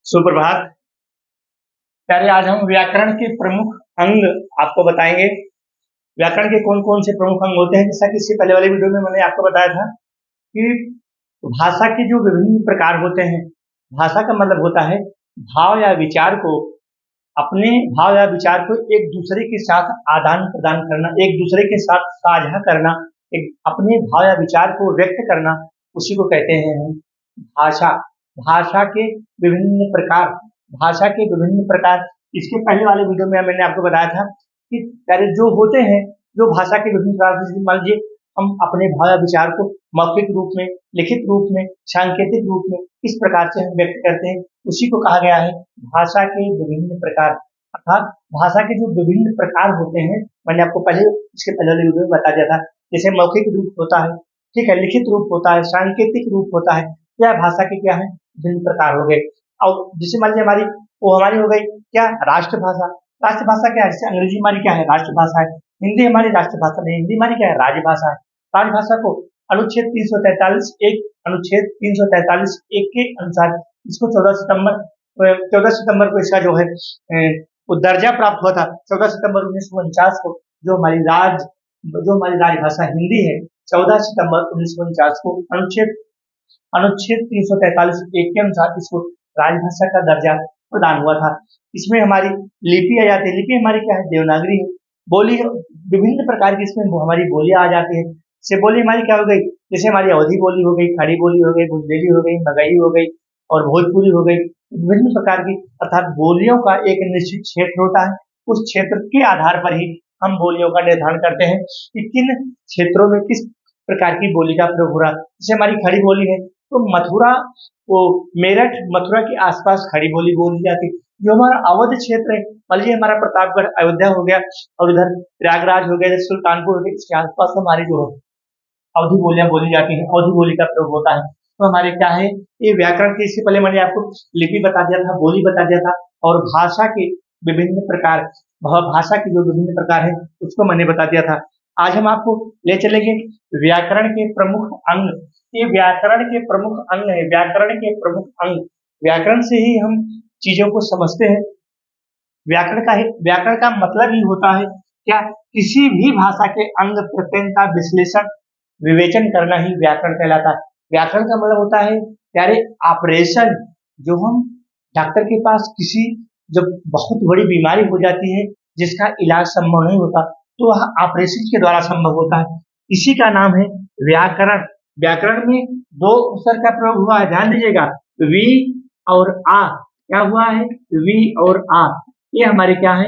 सुप्रभात। प्यारे, आज हम व्याकरण के प्रमुख अंग आपको बताएंगे। व्याकरण के कौन कौन से प्रमुख अंग होते हैं। जैसा कि इससे पहले वाले वीडियो में मैंने आपको बताया था कि भाषा के जो विभिन्न प्रकार होते हैं। भाषा का मतलब होता है भाव या विचार को, अपने भाव या विचार को एक दूसरे के साथ आदान प्रदान करना, एक दूसरे के साथ साझा करना, एक अपने भाव या विचार को व्यक्त करना, उसी को कहते हैं हम भाषा। भाषा के विभिन्न प्रकार, भाषा के विभिन्न प्रकार। इसके पहले वाले वीडियो में मैंने आपको बताया था कि पहले जो होते हैं, जो भाषा के विभिन्न प्रकार, जैसे मान लीजिए हम अपने भाव या विचार को मौखिक रूप में, लिखित रूप में, सांकेतिक रूप में किस प्रकार से हम व्यक्त करते हैं, उसी को कहा गया है भाषा के विभिन्न प्रकार। अर्थात भाषा के जो विभिन्न प्रकार होते हैं, मैंने आपको पहले इसके पहले वाले वीडियो में बता दिया था। जैसे मौखिक रूप होता है, ठीक है, लिखित रूप होता है, सांकेतिक रूप होता है। यह भाषा के क्या है, विभिन्न प्रकार हो गए। और जैसे मान लीजिए हमारी हो गई क्या, राष्ट्रभाषा। राष्ट्रभाषा क्या है, जैसे अंग्रेजी हमारी क्या है, राष्ट्रभाषा है। हिंदी हमारी राष्ट्रभाषा नहीं, हिंदी हमारी क्या है, राजभाषा है। राजभाषा को अनुच्छेद 343 एक, अनुच्छेद 343 एक के अनुसार इसको 14 सितंबर को इसका जो है वो दर्जा प्राप्त हुआ था। 14 सितंबर 1949 को जो हमारी राजभाषा हिंदी है, 14 सितंबर 1949 को अनुच्छेद 343 एक के अनुसार इसको राजभाषा का दर्जा प्रदान हुआ था। इसमें हमारी लिपि आ जाती है। लिपि हमारी क्या है, देवनागरी है। बोली विभिन्न प्रकार की, इसमें हमारी बोलियां आ जाती है। से बोली हमारी क्या हो गई, जैसे हमारी अवधी बोली हो गई, खड़ी बोली हो गई, बुंदेली हो गई, मगही हो गई और भोजपुरी हो गई। विभिन्न प्रकार की, अर्थात बोलियों का एक निश्चित क्षेत्र होता है। उस क्षेत्र के आधार पर ही हम बोलियों का निर्धारण करते हैं कि किन क्षेत्रों में किस प्रकार की बोली का प्रयोग हो रहा है। जैसे हमारी खड़ी बोली है तो मथुरा, वो मेरठ मथुरा के आसपास खड़ी बोली बोली जाती। जो हमारा अवध क्षेत्र है, मान लीजिए हमारा प्रतापगढ़ अयोध्या हो गया और इधर प्रयागराज हो गया, सुल्तानपुर हो गया, इसके आसपास हमारी जो है अवधी बोलियां बोली जाती हैं, अवधी बोली का प्रयोग होता है। तो हमारे क्या है, ये व्याकरण के, इससे पहले मैंने आपको लिपि बता दिया था, बोली बता दिया था, और भाषा के विभिन्न प्रकार, भाषा के जो विभिन्न प्रकार है उसको मैंने बता दिया था। आज हम आपको ले चलेंगे व्याकरण के प्रमुख अंग। ये व्याकरण के प्रमुख अंग है, व्याकरण के प्रमुख अंग। व्याकरण से ही हम चीजों को समझते हैं। व्याकरण का मतलब ही होता है क्या, किसी भी भाषा के अंग प्रत्यंग का विश्लेषण, विवेचन करना ही व्याकरण कहलाता है। व्याकरण का मतलब होता है प्यारे ऑपरेशन। जो हम डॉक्टर के पास किसी, जब बहुत बड़ी बीमारी हो जाती है जिसका इलाज संभव नहीं होता, तो वह ऑपरेशन के द्वारा संभव होता है। इसी का नाम है व्याकरण। व्याकरण में दो अक्षर का प्रयोग हुआ है, ध्यान दीजिएगा, वी और आ। क्या हुआ है, वी और आ। ये हमारे क्या है,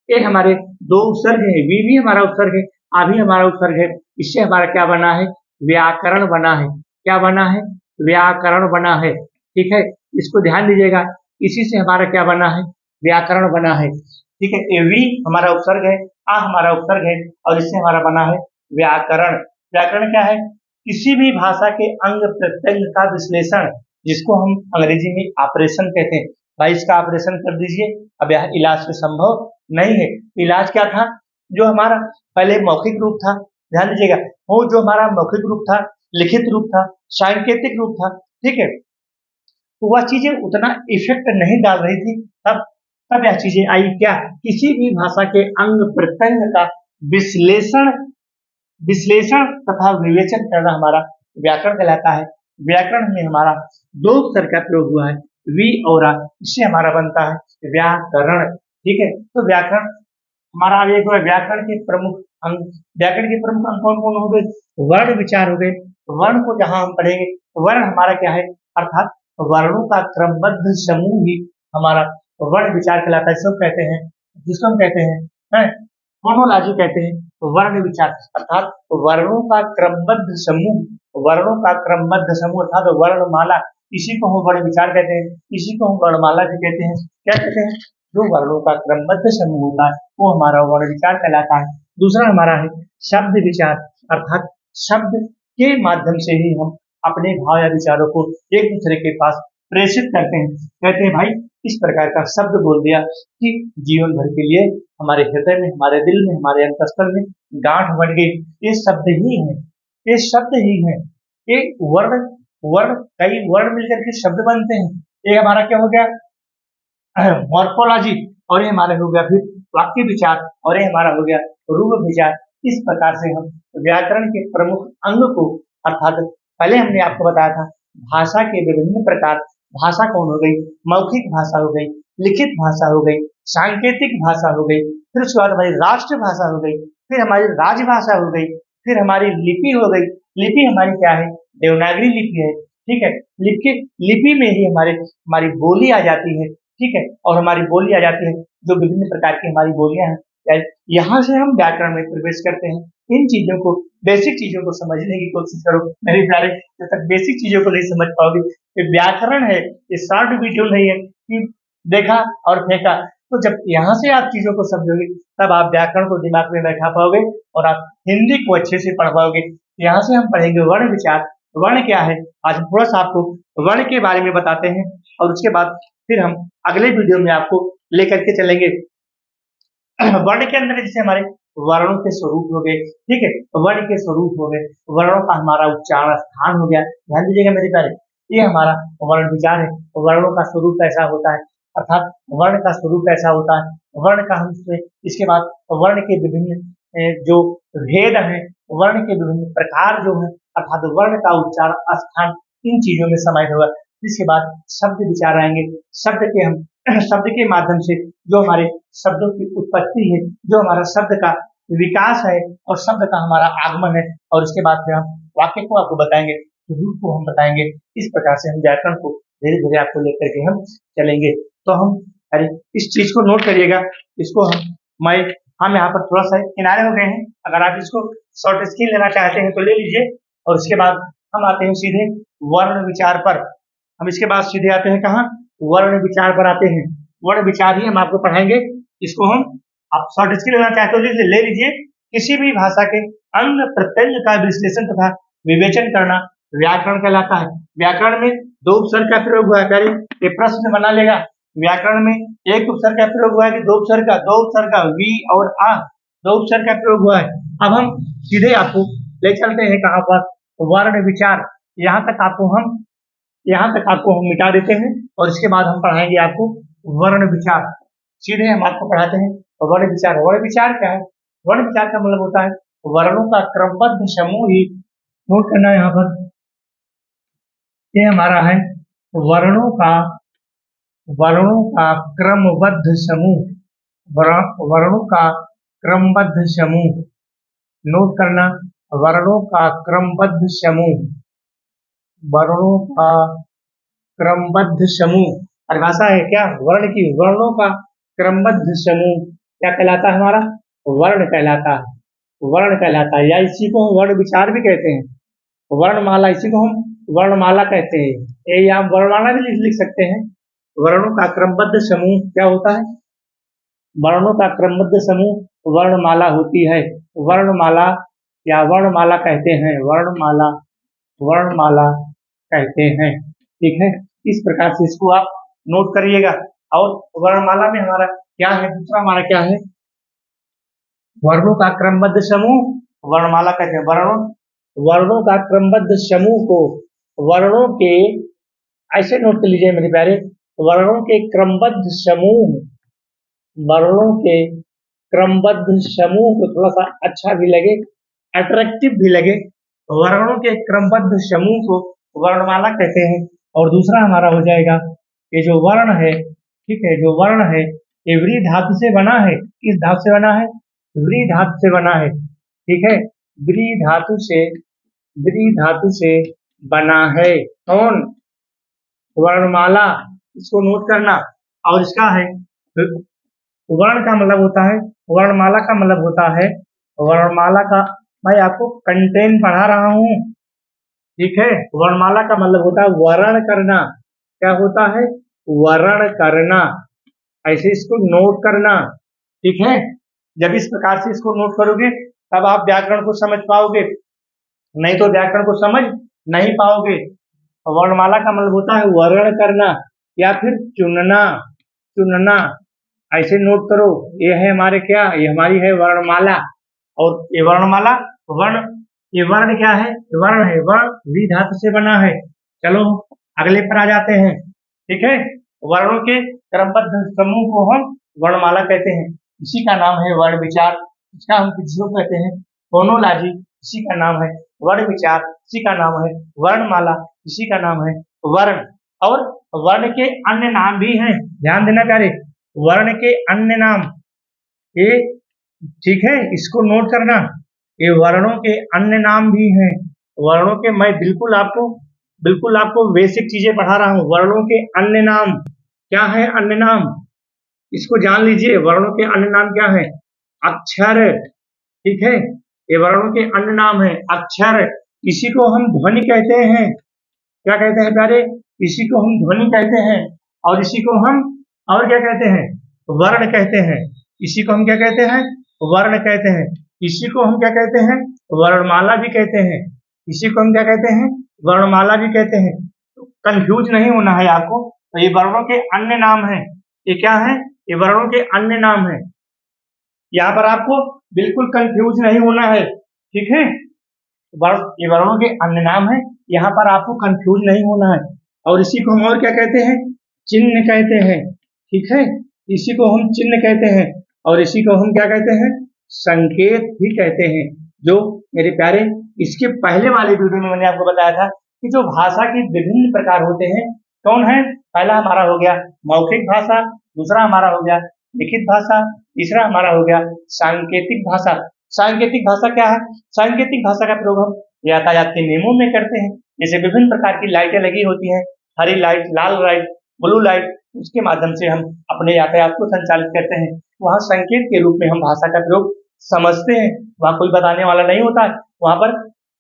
ये हमारे दो उपसर्ग है। वी भी हमारा उपसर्ग है, आ भी हमारा उपसर्ग है। इससे हमारा क्या बना है, व्याकरण बना है। क्या बना है, व्याकरण बना है। ठीक है, इसको ध्यान दीजिएगा। इसी से हमारा क्या बना है, व्याकरण बना है। ठीक है, ये वी हमारा उपसर्ग है, आ हमारा उपसर्ग है, और इससे हमारा बना है व्याकरण। व्याकरण क्या है, किसी भी भाषा के अंग प्रत्यंग का विश्लेषण, जिसको हम अंग्रेजी में ऑपरेशन कहते हैं। भाई इसका ऑपरेशन कर दीजिए, अब यह इलाज से संभव नहीं है। इलाज क्या था, जो हमारा पहले मौखिक रूप था, ध्यान दीजिएगा, वो जो हमारा मौखिक रूप था, लिखित रूप था, सांकेतिक रूप था, ठीक है, तो वह चीजें उतना इफेक्ट नहीं डाल रही थी। तब यह चीजें आई क्या, किसी भी भाषा के अंग प्रत्यंग का विश्लेषण विश्लेषण तथा विवेचन करना हमारा व्याकरण कहलाता है। व्याकरण में हमारा दो अक्षर का प्रयोग हुआ है, वी और आ। इससे हमारा बनता है व्याकरण। ठीक है, तो व्याकरण हमारा आगे एक व्याकरण के प्रमुख अंग। व्याकरण के प्रमुख अंग कौन कौन हो गए, वर्ण विचार हो गए। वर्ण को जहां हम पढ़ेंगे, वर्ण हमारा क्या है, अर्थात वर्णों का क्रमबद्ध समूह ही हमारा वर्ण विचार कहलाता है। जिसको हम कहते हैं फोनोलॉजी कहते हैं। वर्ण विचार अर्थात वर्णों का क्रमबद्ध समूह, वर्णों का क्रमबद्ध समूह अर्थात वर्णमाला, इसी को हम वर्ण विचार कहते हैं, इसी को हम वर्णमाला भी कहते हैं। क्या कहते हैं, जो वर्णों का क्रमबद्ध समूह होता है वो हमारा वर्ण विचार कहलाता है। दूसरा हमारा है शब्द विचार, अर्थात शब्द के माध्यम से ही हम अपने भाव या विचारों को एक दूसरे के पास प्रेषित करते हैं। कहते हैं भाई इस प्रकार का शब्द बोल दिया कि जीवन भर के लिए हमारे हृदय में, हमारे दिल में, हमारे अंतःस्थल में गांठ बन गई। ये शब्द ही है, ये शब्द ही है। एक वर्ण वर्ण कई वर्ण मिलकर के शब्द बनते हैं। एक हमारा क्या हो गया, मॉर्फोलॉजी, और ये हमारा हो गया फिर वाक्य विचार, और ये हमारा हो गया रूप विचार। इस प्रकार से हम व्याकरण के प्रमुख अंग को, अर्थात पहले हमने आपको बताया था भाषा के विभिन्न प्रकार। भाषा कौन हो गई? मौखिक भाषा हो गई, लिखित भाषा हो गई, सांकेतिक भाषा हो गई, फिर उसके बाद हमारी राष्ट्र भाषा हो गई, फिर हमारी राजभाषा हो गई, फिर हमारी लिपि हो गई। लिपि हमारी क्या है? देवनागरी लिपि है, ठीक है। लिपि लिपि में ही हमारी बोली आ जाती है, ठीक है, और हमारी बोली आ जाती है जो विभिन्न प्रकार की हमारी बोलियां हैं। यहाँ से हम व्याकरण में प्रवेश करते हैं। इन चीजों को, बेसिक चीजों को समझने की कोशिश करो मेरे प्यारे। जब तक बेसिक चीजों को नहीं समझ पाओगे, ये व्याकरण है, ये शॉर्ट वीडियो नहीं है कि देखा और फेंका। तो जब यहाँ से आप चीजों को समझोगे, तब आप व्याकरण को दिमाग में बैठा पाओगे और आप हिंदी को अच्छे से पढ़ पाओगे। यहाँ से हम पढ़ेंगे वर्ण विचार। वर्ण क्या है, आज हम थोड़ा सा आपको वर्ण के बारे में बताते हैं, और उसके बाद फिर हम अगले वीडियो में आपको लेकर के चलेंगे। वर्ण के अंदर जैसे हमारे वर्णों के स्वरूप हो गए, ठीक है, वर्ण के स्वरूप हो गए, वर्णों का हमारा उच्चारण स्थान हो गया। ध्यान दीजिएगा मेरे प्यारे, ये हमारा वर्ण विचार है। वर्णों का स्वरूप कैसा होता है, अर्थात वर्ण का स्वरूप कैसा होता है, वर्ण का हम इसके बाद वर्ण के विभिन्न जो भेद हैं, वर्ण के विभिन्न प्रकार जो है, अर्थात वर्ण का उच्चारण स्थान, इन चीजों में समाहित होगा। इसके बाद शब्द विचार आएंगे। शब्द के हम शब्द के माध्यम से जो हमारे शब्दों की उत्पत्ति है, जो हमारा शब्द का विकास है और शब्द का हमारा आगमन है, और उसके बाद फिर हम वाक्य को आपको बताएंगे, रूप को हम बताएंगे। इस प्रकार से हम व्याकरण को धीरे धीरे आपको लेकर के हम चलेंगे। तो हम अरे इस चीज को नोट करिएगा, इसको हम यहाँ पर थोड़ा सा किनारे हो गए हैं। अगर आप इसको शॉर्ट स्क्रीन लेना चाहते हैं तो ले लीजिए, और उसके बाद हम आते हैं सीधे वर्ण विचार पर। हम इसके बाद सीधे आते हैं कहाँ? वर्ण विचार पर आते हैं। वर्ण विचार ही हम आपको पढ़ाएंगे। इसको हम, आप शॉर्ट स्क्रीन लेना चाहते हो ले लीजिए। किसी भी भाषा के अंग प्रत्यंग का विश्लेषण तथा विवेचन करना व्याकरण कहलाता है। व्याकरण में दो उपसर्ग का प्रयोग हुआ है, ये प्रश्न बना लेगा। व्याकरण में एक उपसर्ग का प्रयोग हुआ है कि दो उपसर्ग का? दो उपसर्ग का, वी और आ, दो उपसर्ग का प्रयोग हुआ है। अब हम सीधे आपको ले चलते हैं कहाँ पर? वर्ण विचार। यहाँ तक आपको हम मिटा देते हैं, और इसके बाद हम पढ़ाएंगे आपको वर्ण विचार। सीधे हम आपको पढ़ाते हैं वर्ण विचार। वर्ण विचार क्या है? वर्ण विचार का मतलब होता है वर्णों का क्रमबद्ध समूह ही, नोट करना है यहाँ पर, ये हमारा है वर्णों का क्रमबद्ध समूह। वर्णों का क्रमबद्ध समूह, नोट करना, वर्णों का क्रमबद्ध समूह, वर्णों का क्रमबद्ध समूह। परिभाषा है क्या वर्ण की? वर्णों का क्रमबद्ध समूह क्या कहलाता है? हमारा वर्ण कहलाता है, वर्ण कहलाता है, या इसी को हम वर्ण विचार भी कहते हैं। वर्णमाला, इसी को हम वर्णमाला कहते हैं। ये आप वर्णमाला भी लिख सकते हैं। वर्णों का क्रमबद्ध समूह क्या होता है? वर्णों का क्रमबद्ध समूह वर्णमाला होती है। वर्णमाला या वर्णमाला कहते हैं, वर्णमाला कहते हैं, ठीक है। इस प्रकार से इसको आप नोट करिएगा। और वर्णमाला में हमारा क्या है? दूसरा हमारा क्या है? वर्णों का क्रमबद्ध समूह वर्णमाला कहते हैं। वर्णों का क्रमबद्ध समूह को वर्णों के, ऐसे नोट कर लीजिए मेरे प्यारे, वर्णों के क्रमबद्ध समूह, वर्णों के क्रमबद्ध समूह को थोड़ा सा अच्छा भी लगे, अट्रैक्टिव भी लगे, वर्णों के क्रमबद्ध समूह को वर्णमाला कहते हैं। और दूसरा हमारा हो जाएगा, ये जो वर्ण है, ठीक है, जो वर्ण है ये व्री धातु से बना है। किस धातु से बना है? व्री धातु से बना है, ठीक है, व्री धातु से बना है। कौन? वर्णमाला। इसको नोट करना। और इसका है वर्ण का मतलब होता है, वर्णमाला का मतलब होता है, वर्णमाला का, मैं आपको कंटेंट पढ़ा रहा हूँ, ठीक है। वर्णमाला का मतलब होता है वर्ण करना। क्या होता है? वर्ण करना। ऐसे इसको नोट करना, ठीक है। जब इस प्रकार से इसको नोट करोगे तब आप व्याकरण को समझ पाओगे, नहीं तो व्याकरण को समझ नहीं पाओगे। वर्णमाला का मतलब होता है वर्ण करना या फिर चुनना। ऐसे नोट करो, ये है हमारे क्या? ये हमारी है वर्णमाला। और ये वर्णमाला, ये वर्ण क्या है? वर्ण है, वर्ण वी धातु से बना है। चलो अगले पर आ जाते हैं, ठीक है। वर्णों के क्रमबद्ध समूह को हम वर्णमाला कहते हैं। इसी का नाम है वर्ण विचार। इसका हम किसको कहते हैं? फोनोलॉजी। इसी का नाम है वर्ण विचार। इसी का नाम है वर्णमाला। इसी का नाम है वर्ण। और वर्ण के अन्य नाम भी हैं, ध्यान देना प्यारे। वर्ण के अन्य नाम, ये ठीक है, इसको नोट करना। ये वर्णों के अन्य नाम भी हैं। वर्णों के, मैं बिल्कुल आपको बेसिक चीजें पढ़ा रहा हूँ। वर्णों के अन्य नाम क्या है? अन्य नाम इसको जान लीजिए। वर्णों के अन्य नाम क्या है? अक्षर, ठीक है। ये वर्णों के अन्य नाम है अक्षर। इसी को हम ध्वनि कहते हैं। क्या कहते हैं प्यारे? इसी को हम ध्वनि कहते हैं। और इसी को हम और क्या कहते हैं? वर्ण कहते हैं। इसी को हम क्या कहते हैं? वर्ण कहते हैं। इसी को हम क्या कहते हैं? वर्णमाला भी कहते हैं। इसी को हम क्या कहते हैं? वर्णमाला भी कहते हैं। तो कंफ्यूज नहीं होना है आपको। तो ये वर्णों के अन्य नाम है। ये क्या है? ये वर्णों के अन्य नाम है। यहाँ पर आपको बिल्कुल कंफ्यूज नहीं होना है, ठीक है। ये वर्णों के अन्य नाम है, यहाँ पर आपको कंफ्यूज नहीं होना है। और इसी को हम और क्या कहते हैं? चिन्ह कहते हैं, ठीक है। इसी को हम चिन्ह कहते हैं। और इसी को हम क्या कहते हैं? संकेत भी कहते हैं। जो मेरे प्यारे, इसके पहले वाले वीडियो में मैंने आपको बताया था कि जो भाषा के विभिन्न प्रकार होते हैं, कौन है? पहला हमारा हो गया मौखिक भाषा, दूसरा हमारा हो गया लिखित भाषा, तीसरा हमारा हो गया सांकेतिक भाषा। सांकेतिक भाषा क्या है? सांकेतिक भाषा का प्रयोग हम यातायात के नियमों में करते हैं। जैसे विभिन्न प्रकार की लाइटें लगी होती हैं, हरी लाइट, लाल लाइट, ब्लू लाइट, उसके माध्यम से हम अपने यातायात को संचालित करते हैं। वहाँ संकेत के रूप में हम भाषा का प्रयोग समझते हैं। वहाँ कोई बताने वाला नहीं होता है, वहाँ पर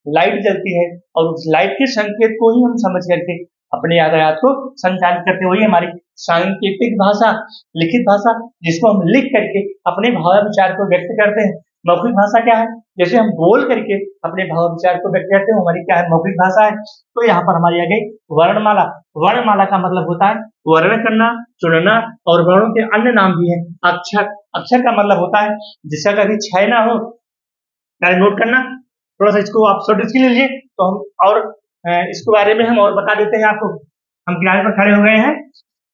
लाइट जलती है और उस लाइट के संकेत को ही हम समझ करके अपने यातायात को संचालित करते हुए हमारी सांकेतिक भाषा। लिखित भाषा, जिसको हम लिख करके अपने भाव विचार को व्यक्त करते हैं। मौखिक भाषा क्या है? जैसे हम बोल करके अपने भाव विचार को व्यक्त करते हैं, हमारी क्या है? मौखिक भाषा है। तो यहाँ पर हमारी आ गई वर्णमाला। वर्णमाला का मतलब होता है वर्ण करना, चुनना, और वर्णों के अन्य नाम भी है अक्षर। अक्षर का मतलब होता है जिसका कभी क्षय ना हो। नोट करना, थोड़ा सा इसको आप शॉर्ट स्क्रीन लीजिए तो हम और इसके बारे में हम और बता देते हैं आपको। हम किनारे पर खड़े हो गए हैं,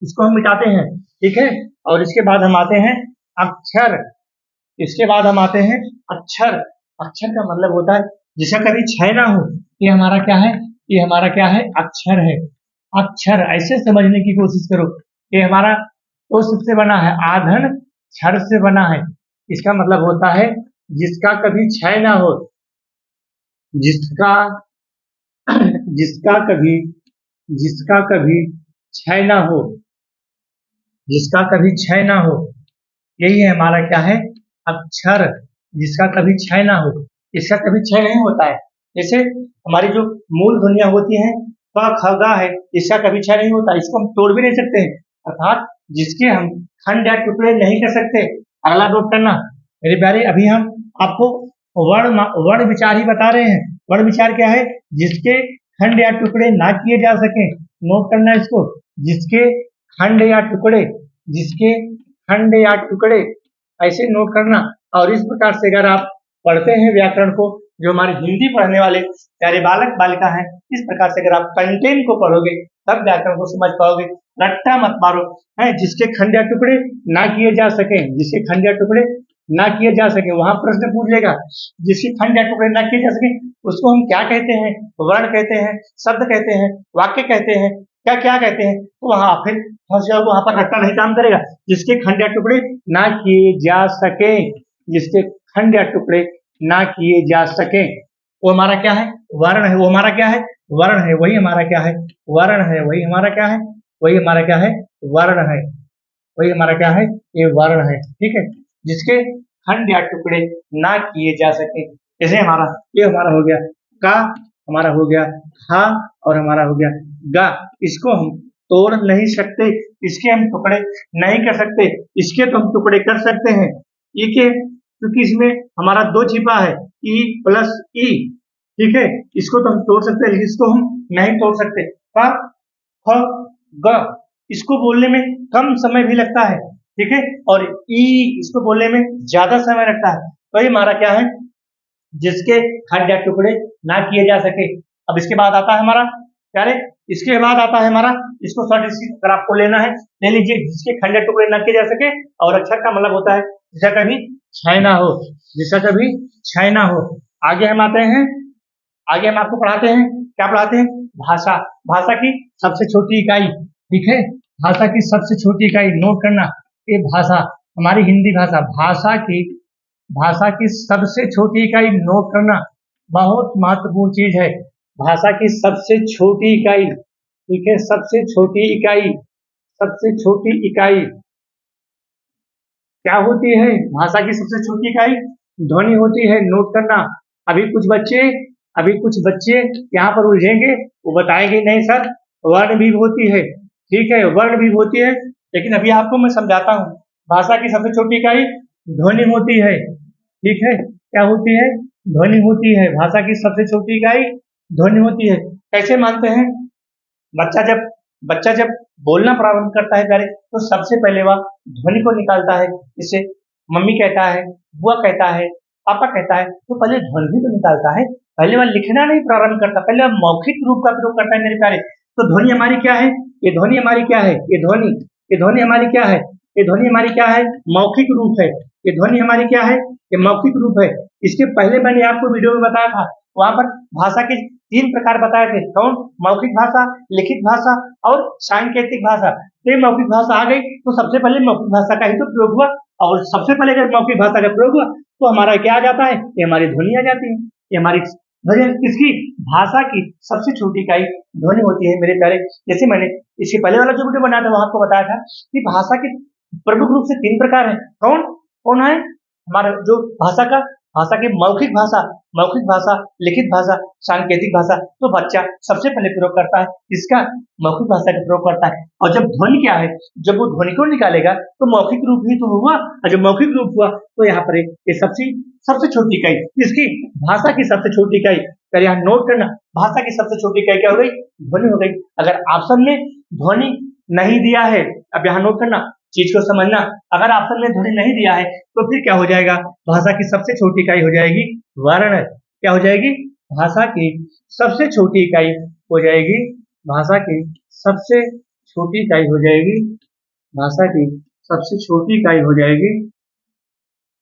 इसको हम मिटाते हैं, ठीक है। और इसके बाद हम आते हैं अक्षर। इसके बाद हम आते हैं अक्षर। अक्षर का मतलब होता है जिसका कभी क्षय ना हो। ये हमारा क्या है? ये हमारा क्या है? अक्षर है। अक्षर ऐसे समझने की कोशिश करो। ये हमारा तो सबसे बना है, आधन क्षर से बना है। इसका मतलब होता है जिसका कभी क्षय ना हो, जिसका जिसका कभी क्षय ना हो, जिसका कभी क्षय ना हो, यही है हमारा क्या है? अक्षर। जिसका कभी क्षय ना हो, इसका कभी क्षय नहीं होता है। जैसे हमारी जो मूल ध्वनियां होती हैं, क ख ग है, इसका कभी क्षय नहीं होता, इसको हम तोड़ भी नहीं सकते हैं। अर्थात जिसके हम खंड या टुकड़े नहीं कर सकते। अगला नोट करना मेरे प्यारे, अभी हम आपको वर्ण विचार ही बता रहे हैं। वर्ण विचार क्या है? जिसके खंड या टुकड़े ना किए जा सके। नोट करना इसको, जिसके खंड या टुकड़े, जिसके खंड या टुकड़े, ऐसे नोट करना। और इस प्रकार से अगर आप पढ़ते हैं व्याकरण को, जो हमारे हिंदी पढ़ने वाले प्यारे बालक बालिका हैं, इस प्रकार से अगर आप कंटेंट को पढ़ोगे तब व्याकरण को समझ पाओगे। रट्टा मत मारो है। जिसके खंड या टुकड़े ना किए जा सके, जिसके खंड या टुकड़े ना किए जा सके, वहां प्रश्न पूछ लेगा जिसके खंड या टुकड़े ना किए जा सके उसको हम क्या कहते हैं? वर्ण कहते हैं, शब्द कहते हैं, वाक्य कहते हैं, क्या क्या कहते हैं? तो वहां फिर फंस जाओगे, वहां पर रट्टा नहीं काम करेगा। जिसके खंड या टुकड़े ना किए जा सके, जिसके खंड या टुकड़े ना किए जा सके, वो हमारा क्या है? वर्ण है। वो हमारा क्या है? वर्ण है। वही हमारा क्या है? वर्ण है। वही हमारा क्या है? वही हमारा क्या है? वर्ण है। वही हमारा क्या है? ये वर्ण है, ठीक है। जिसके खंड या टुकड़े ना किए जा सके, जैसे हमारा ये हमारा हो गया का, हमारा हो गया हा, और हमारा हो गया गा। इसको हम तोड़ नहीं सकते, इसके हम टुकड़े नहीं कर सकते। इसके तो हम टुकड़े कर सकते हैं, ई के, क्योंकि इसमें हमारा दो छिपा है, ई प्लस ई, ठीक है। इसको तो हम तोड़ सकते हैं, लेकिन इसको हम नहीं तोड़ सकते। का, ख, ग, इसको बोलने में कम समय भी लगता है, ठीक है। और ई, इसको बोलने में ज्यादा समय लगता है। तो ये हमारा क्या है? जिसके खंड या टुकड़े ना किए जा सके। अब इसके बाद आता है हमारा प्यारे इसके बाद आता है हमारा, इसको शॉर्ट अगर आपको लेना है ले लीजिए, जिसके खंडे टुकड़े न किए जा सके, और अक्षर का मतलब होता है जिसका कभी क्षय ना हो, जिसका कभी क्षय ना हो। आगे हम आते हैं, आगे हम आपको पढ़ाते हैं, क्या पढ़ाते हैं? भाषा। भाषा की सबसे छोटी इकाई, ठीक है, भाषा की सबसे छोटी इकाई नोट करना, ये भाषा हमारी हिंदी भाषा, भाषा की सबसे छोटी इकाई नोट करना, बहुत महत्वपूर्ण चीज है। भाषा की सबसे छोटी इकाई, ठीक है, सबसे छोटी इकाई, सबसे छोटी इकाई क्या होती है? भाषा की सबसे छोटी इकाई ध्वनि होती है, नोट करना। अभी कुछ बच्चे यहाँ पर उलझेंगे, वो बताएंगे नहीं सर वर्ण भी होती है, ठीक है, वर्ण भी होती है, लेकिन अभी आपको मैं समझाता हूँ। भाषा की सबसे छोटी इकाई ध्वनि होती है, ठीक है, क्या होती है? ध्वनि होती है। भाषा की सबसे छोटी इकाई ध्वनि होती है। कैसे मानते हैं? बच्चा जब बोलना प्रारंभ करता है प्यारे, तो सबसे पहले वह ध्वनि को निकालता है, जिसे मम्मी कहता है, बुआ कहता है, पापा कहता है, तो पहले ध्वनि को निकालता है, पहले वह लिखना नहीं प्रारंभ करता, पहले वह मौखिक रूप का प्रयोग करता है मेरे प्यारे। तो ध्वनि हमारी क्या है? ये ध्वनि हमारी क्या है? ये ध्वनि हमारी क्या है? ये ध्वनि हमारी क्या है? मौखिक रूप है। ये ध्वनि हमारी क्या है? ये मौखिक रूप है। इसके पहले मैंने आपको वीडियो में बताया था, वहां पर भाषा के 3 प्रकार बताए थे, कौन? मौखिक भाषा, लिखित भाषा और सांकेतिक भाषा। तो मौखिक भाषा आ गई, तो सबसे पहले मौखिक भाषा का ही तो प्रयोग हुआ, और सबसे पहले अगर मौखिक भाषा का प्रयोग हुआ तो हमारा क्या आ जाता है? ये हमारी ध्वनि आ जाती है। ये हमारी ध्वनि किसकी? भाषा की सबसे छोटी इकाई ध्वनि होती है मेरे प्यारे। जैसे मैंने इसके पहले वाला जो वीडियो बनाया था वहां आपको बताया था कि भाषा के प्रमुख रूप से 3 प्रकार है। कौन कौन है? हमारा जो भाषा की मौखिक भाषा, लिखित भाषा, सांकेतिक भाषा। तो बच्चा सबसे पहले प्रयोग करता है इसका, मौखिक भाषा का प्रयोग करता है। और जब ध्वनि क्या है, जब वो ध्वनि को निकालेगा तो मौखिक रूप ही तो हुआ, और जब मौखिक रूप हुआ तो यहाँ पर ये सबसे छोटी इकाई, इसकी भाषा की सबसे छोटी इकाई, अगर यहाँ नोट करना, भाषा की सबसे छोटी इकाई क्या हो गई? ध्वनि हो गई। अगर ऑप्शन में ध्वनि नहीं दिया है, अब यहाँ नोट करना, चीज को समझना, अगर ऑप्शन में ध्वनि नहीं दिया है तो फिर क्या हो जाएगा? भाषा की सबसे छोटी इकाई हो जाएगी वर्ण। क्या हो जाएगी? भाषा की सबसे छोटी इकाई हो जाएगी, भाषा की सबसे छोटी इकाई हो जाएगी, भाषा की सबसे छोटी इकाई हो जाएगी,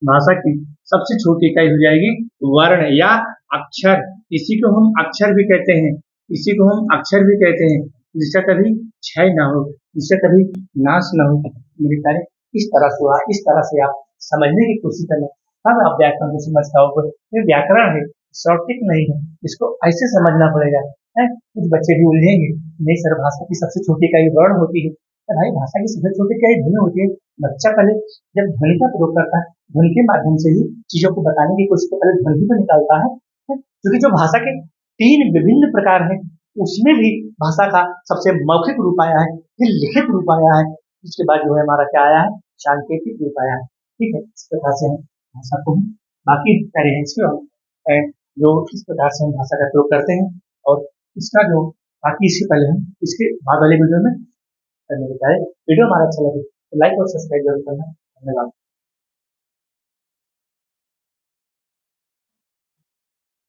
भाषा की सबसे छोटी इकाई हो जाएगी वर्ण या अक्षर। इसी को हम अक्षर भी कहते हैं, इसी को हम अक्षर भी कहते हैं, जिसका कभी क्षय ना हो, जिसका कभी नाश ना हो। मेरे प्यारे इस तरह से हुआ, इस तरह से आप समझने की कोशिश करना, तब आप व्याकरण को समझ पाओगे। ये व्याकरण है, शॉर्टिक नहीं है, इसको ऐसे समझना पड़ेगा है। कुछ बच्चे भी उलझेंगे, नहीं सर भाषा की सबसे छोटी इकाई वर्ण होती है, तो भाई भाषा की सबसे छोटी इकाई ध्वनि होती है। बच्चा पहले जब ध्वनि का प्रयोग करता है, ध्वनि के माध्यम से ही चीजों को बताने की कोशिश, पहले ध्वनि को निकालता है, क्योंकि जो भाषा के 3 विभिन्न प्रकार हैं, उसमें भी भाषा का सबसे मौखिक रूप आया है, फिर लिखित रूप आया है, उसके बाद जो है हमारा क्या आया है? सांकेतिक रूप आया है। ठीक है, इस प्रकार से हम भाषा को बाकी जो इस प्रकार से हम भाषा का प्रयोग करते हैं, और इसका जो बाकी इससे पहले हम इसके बाद वाले वीडियो में मेरे प्यारे, वीडियो हमारा अच्छा लगे तो लाइक और सब्सक्राइब जरूर करना। धन्यवाद।